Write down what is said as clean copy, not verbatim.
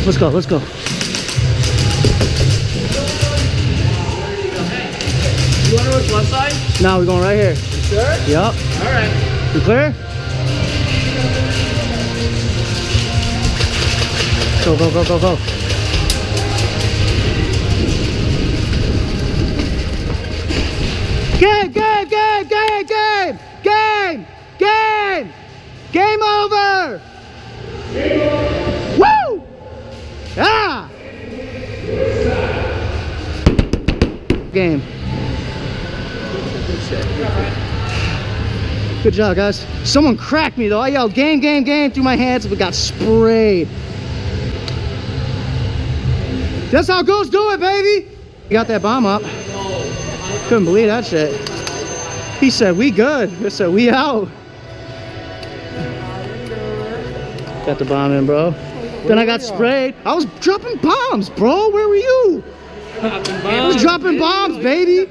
Let's go, let's go. You want to go left side? Now we're going right here. You sure? Yup. All right. You clear? Go, go, go, go, go. Game, game, game, game, game, game, game, game over. Woo! Ah! Game. Good job, guys. Someone cracked me though. I yelled game, game, game through my hands, but got sprayed. That's how goons do it, baby. You got that bomb up. Couldn't believe that shit. He said, we good. I said, we out. Got the bomb in, bro. Then I got sprayed. I was dropping bombs, bro. Where were you? I was dropping bombs, baby.